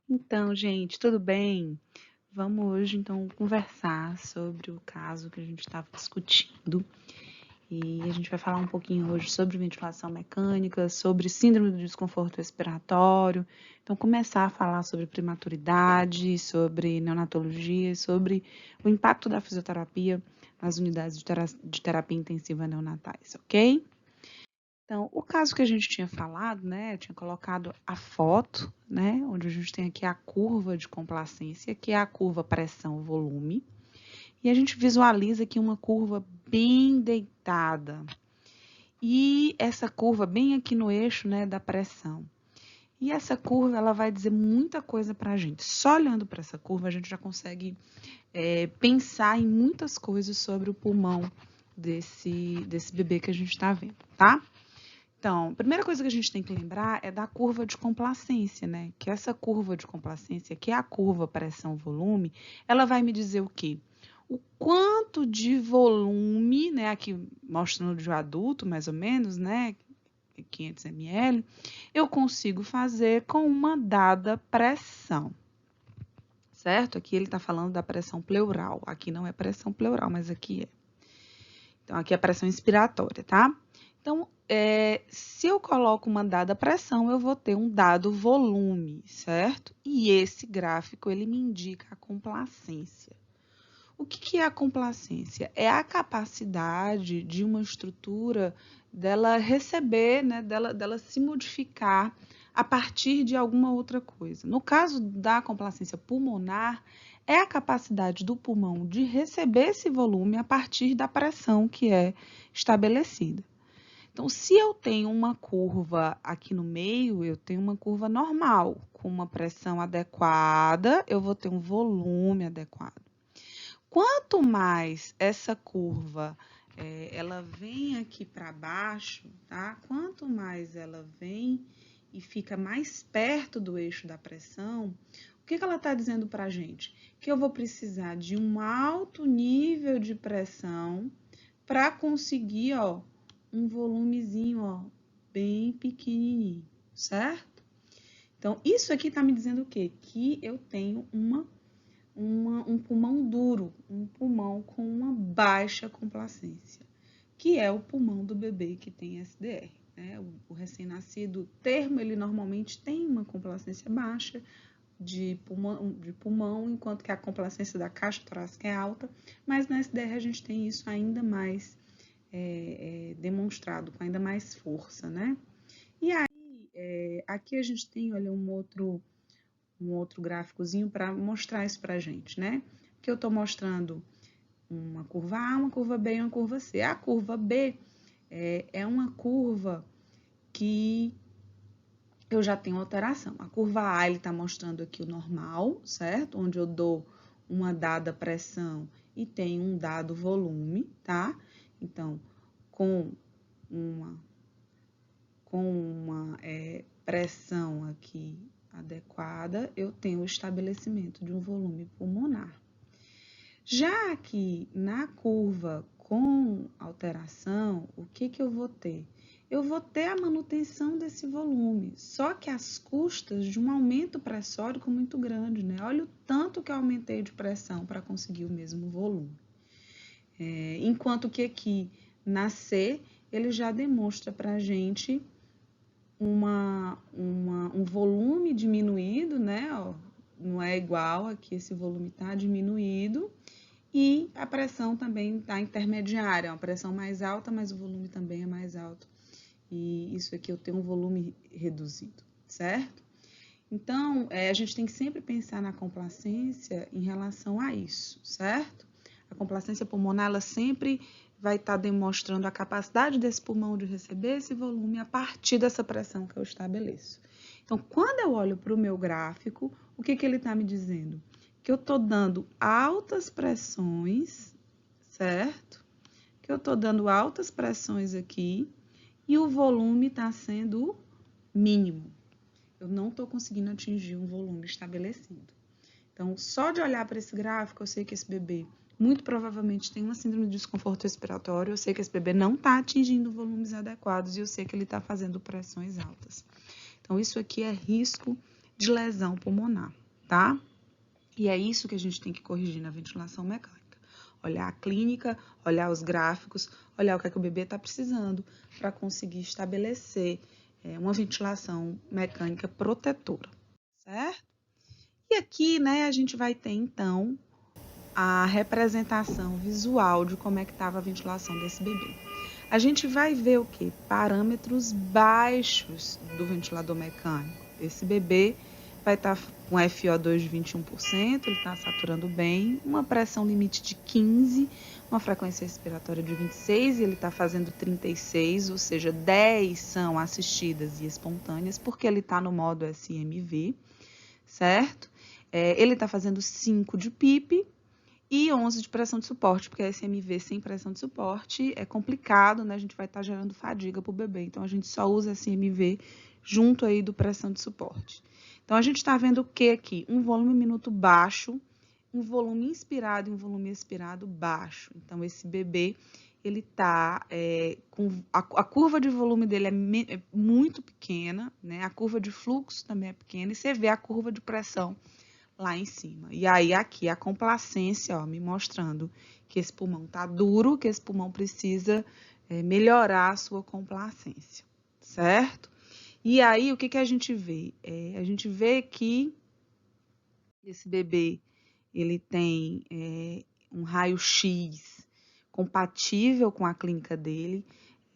Então, gente, tudo bem? Vamos hoje, então, conversar sobre o caso que a gente estava discutindo. E a gente vai falar um pouquinho hoje sobre ventilação mecânica, sobre síndrome do desconforto respiratório. Então, começar a falar sobre prematuridade, sobre neonatologia, e sobre o impacto da fisioterapia nas unidades de terapia intensiva neonatais, ok? Então, o caso que a gente tinha falado, né, eu tinha colocado a foto, né, onde a gente tem aqui a curva de complacência, que é a curva pressão-volume, e a gente visualiza aqui uma curva bem deitada, e essa curva bem aqui no eixo, né, da pressão. E essa curva, ela vai dizer muita coisa para a gente. Só olhando para essa curva, a gente já consegue pensar em muitas coisas sobre o pulmão desse bebê que a gente está vendo, tá? Então, a primeira coisa que a gente tem que lembrar é da curva de complacência, né? Que essa curva de complacência, que é a curva pressão-volume, ela vai me dizer o quê? O quanto de volume, né? Aqui mostrando de um adulto, mais ou menos, né? 500 ml, eu consigo fazer com uma dada pressão, certo? Aqui ele está falando da pressão pleural. Aqui não é pressão pleural, mas aqui é. Então, aqui é a pressão inspiratória, tá? Então, se eu coloco uma dada pressão, eu vou ter um dado volume, certo? E esse gráfico, ele me indica a complacência. O que é a complacência? É a capacidade de uma estrutura dela receber, né, dela se modificar a partir de alguma outra coisa. No caso da complacência pulmonar, é a capacidade do pulmão de receber esse volume a partir da pressão que é estabelecida. Então, se eu tenho uma curva aqui no meio, eu tenho uma curva normal, com uma pressão adequada, eu vou ter um volume adequado. Quanto mais essa curva ela vem aqui para baixo, tá? Quanto mais ela vem e fica mais perto do eixo da pressão, o que ela está dizendo para a gente? Que eu vou precisar de um alto nível de pressão para conseguir, ó, um volumezinho, ó, bem pequenininho, certo? Então, isso aqui está me dizendo o quê? Que eu tenho um pulmão duro, um pulmão com uma baixa complacência, que é o pulmão do bebê que tem SDR. Né? O recém-nascido, o termo, ele normalmente tem uma complacência baixa de pulmão, enquanto que a complacência da caixa torácica é alta, mas na SDR a gente tem isso ainda mais demonstrado, com ainda mais força, né? E aí, aqui a gente tem, olha, um outro gráficozinho para mostrar isso para a gente, né? Que eu estou mostrando uma curva A, uma curva B e uma curva C. A curva B é uma curva que eu já tenho alteração. A curva A, ele está mostrando aqui o normal, certo? Onde eu dou uma dada pressão e tenho um dado volume, tá? Então, com uma pressão aqui adequada, eu tenho o estabelecimento de um volume pulmonar. Já aqui na curva com alteração, o que eu vou ter? Eu vou ter a manutenção desse volume, só que às custas de um aumento pressórico muito grande, né? Olha o tanto que eu aumentei de pressão para conseguir o mesmo volume. Enquanto que aqui na C, ele já demonstra para a gente um volume diminuído, né? Ó, não é igual, aqui esse volume está diminuído, e a pressão também está intermediária, é uma pressão mais alta, mas o volume também é mais alto. E isso aqui eu tenho um volume reduzido, certo? Então, a gente tem que sempre pensar na complacência em relação a isso, certo? A complacência pulmonar, ela sempre vai estar demonstrando a capacidade desse pulmão de receber esse volume a partir dessa pressão que eu estabeleço. Então, quando eu olho para o meu gráfico, o que ele está me dizendo? Que eu estou dando altas pressões, certo? Que eu estou dando altas pressões aqui e o volume está sendo mínimo. Eu não estou conseguindo atingir um volume estabelecido. Então, só de olhar para esse gráfico, eu sei que esse bebê muito provavelmente tem uma síndrome de desconforto respiratório, eu sei que esse bebê não está atingindo volumes adequados e eu sei que ele está fazendo pressões altas. Então, isso aqui é risco de lesão pulmonar, tá? E é isso que a gente tem que corrigir na ventilação mecânica. Olhar a clínica, olhar os gráficos, olhar o que é que o bebê está precisando para conseguir estabelecer uma ventilação mecânica protetora, certo? E aqui, né, a gente vai ter, então, a representação visual de como é que estava a ventilação desse bebê. A gente vai ver o quê? Parâmetros baixos do ventilador mecânico. Esse bebê vai estar com FiO2 de 21%, ele está saturando bem, uma pressão limite de 15, uma frequência respiratória de 26, e ele está fazendo 36, ou seja, 10 são assistidas e espontâneas, porque ele está no modo SMV, certo? Ele está fazendo 5 de PIP, e 11 de pressão de suporte, porque a SMV sem pressão de suporte é complicado, né? A gente vai estar gerando fadiga para o bebê. Então, a gente só usa a SMV junto aí do pressão de suporte. Então, a gente está vendo o que aqui? Um volume minuto baixo, um volume inspirado e um volume expirado baixo. Então, esse bebê, ele está com... A curva de volume dele é muito pequena, né? A curva de fluxo também é pequena. E você vê a curva de pressão lá em cima. E aí aqui a complacência, ó, me mostrando que esse pulmão tá duro, que esse pulmão precisa melhorar a sua complacência, certo? E aí o que que a gente vê? A gente vê que esse bebê, ele tem um raio-x compatível com a clínica dele.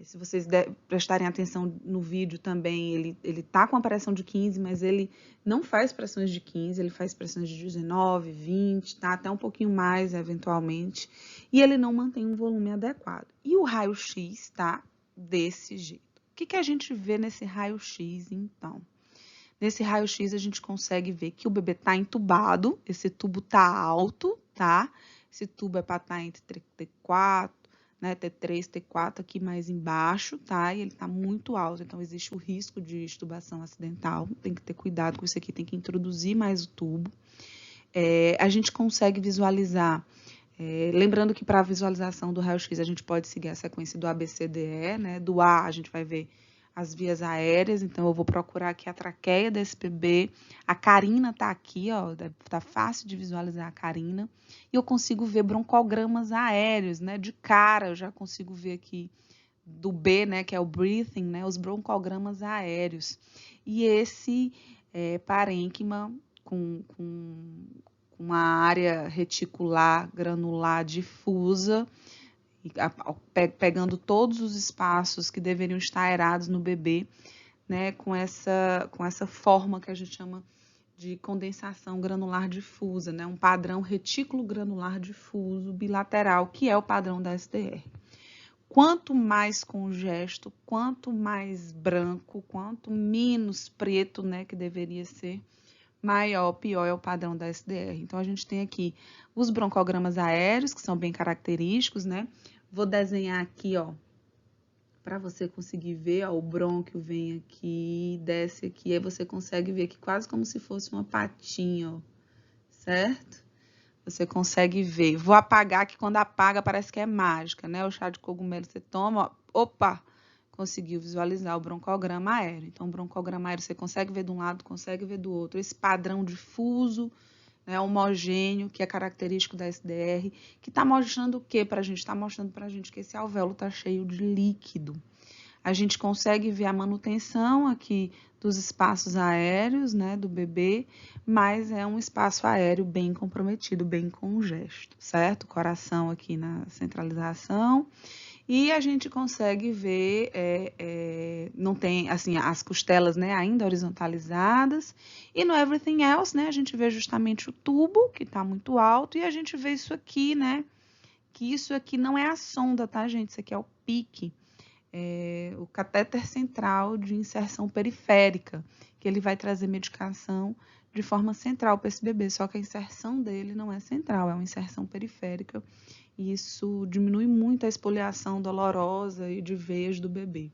Se vocês prestarem atenção no vídeo também, ele tá com a pressão de 15, mas ele não faz pressões de 15, ele faz pressões de 19, 20, tá? Até um pouquinho mais, eventualmente. E ele não mantém um volume adequado. E o raio-x tá desse jeito. O que que a gente vê nesse raio-x, então? Nesse raio-x a gente consegue ver que o bebê tá entubado, esse tubo tá alto, tá? Esse tubo é para estar entre T4, né, T3, T4 aqui mais embaixo, tá? E ele tá muito alto, então existe o risco de extubação acidental. Tem que ter cuidado com isso aqui, tem que introduzir mais o tubo. A gente consegue visualizar, lembrando que para a visualização do raio-x a gente pode seguir a sequência do ABCDE, né? Do A a gente vai ver as vias aéreas, então eu vou procurar aqui a traqueia desse bebê. A carina tá aqui, ó, tá fácil de visualizar a carina. E eu consigo ver broncogramas aéreos, né? De cara, eu já consigo ver aqui do B, né, que é o breathing, né? Os broncogramas aéreos. E esse parênquima com uma área reticular granular difusa, pegando todos os espaços que deveriam estar aerados no bebê, né, com essa forma que a gente chama de condensação granular difusa, né, um padrão retículo granular difuso bilateral, que é o padrão da SDR. Quanto mais congesto, quanto mais branco, quanto menos preto, né, que deveria ser, maior, pior é o padrão da SDR. Então, a gente tem aqui os broncogramas aéreos, que são bem característicos, né? Vou desenhar aqui, ó, para você conseguir ver, ó, o brônquio vem aqui, desce aqui, aí você consegue ver aqui quase como se fosse uma patinha, ó, certo? Você consegue ver. Vou apagar, que quando apaga parece que é mágica, né? O chá de cogumelo você toma, ó, opa, conseguiu visualizar o broncograma aéreo. Então, o broncograma aéreo você consegue ver de um lado, consegue ver do outro. Esse padrão difuso, né, homogêneo, que é característico da SDR, que está mostrando o que para a gente? Está mostrando para a gente que esse alvéolo está cheio de líquido. A gente consegue ver a manutenção aqui dos espaços aéreos, né, do bebê, mas é um espaço aéreo bem comprometido, bem congesto, certo? Coração aqui na centralização. E a gente consegue ver, não tem, assim, as costelas, né, ainda horizontalizadas. E no everything else, né, a gente vê justamente o tubo, que está muito alto, e a gente vê isso aqui, né, que isso aqui não é a sonda, tá, gente? Isso aqui é o PIC, o catéter central de inserção periférica, que ele vai trazer medicação de forma central para esse bebê, só que a inserção dele não é central, é uma inserção periférica, e isso diminui muito a esfoliação dolorosa e de veias do bebê.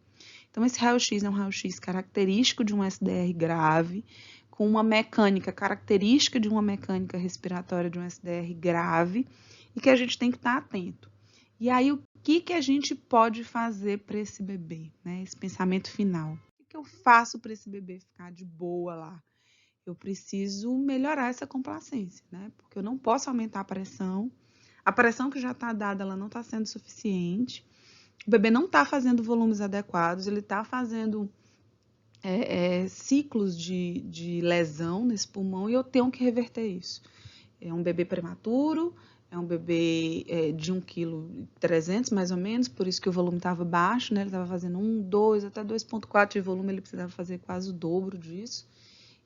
Então, esse raio-x é um raio-x característico de um SDR grave, com uma mecânica característica de uma mecânica respiratória de um SDR grave, e que a gente tem que estar atento. E aí, o que a gente pode fazer para esse bebê, né? Esse pensamento final. O que eu faço para esse bebê ficar de boa lá? eu preciso melhorar essa complacência, né? Porque eu não posso aumentar a pressão que já está dada, ela não está sendo suficiente, o bebê não está fazendo volumes adequados, ele está fazendo ciclos de lesão nesse pulmão e eu tenho que reverter isso. É um bebê prematuro, é um bebê de 1,3 kg mais ou menos, por isso que o volume estava baixo, né? Ele estava fazendo 1, 2, até 2,4 de volume, ele precisava fazer quase o dobro disso.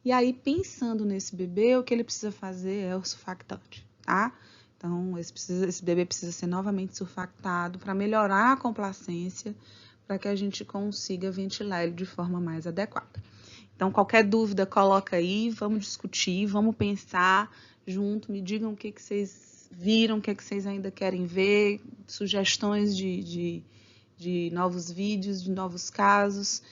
E aí, pensando nesse bebê, o que ele precisa fazer é o surfactante, tá? Então, esse bebê precisa ser novamente surfactado para melhorar a complacência, para que a gente consiga ventilar ele de forma mais adequada. Então, qualquer dúvida, coloca aí, vamos discutir, vamos pensar junto, me digam o que vocês viram, o que vocês ainda querem ver, sugestões de novos vídeos, de novos casos.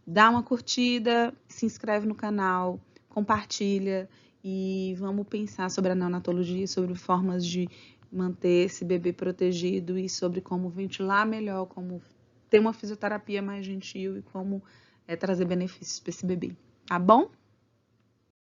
Dá uma curtida, se inscreve no canal, compartilha e vamos pensar sobre a neonatologia, sobre formas de manter esse bebê protegido e sobre como ventilar melhor, como ter uma fisioterapia mais gentil e como trazer benefícios para esse bebê, tá bom?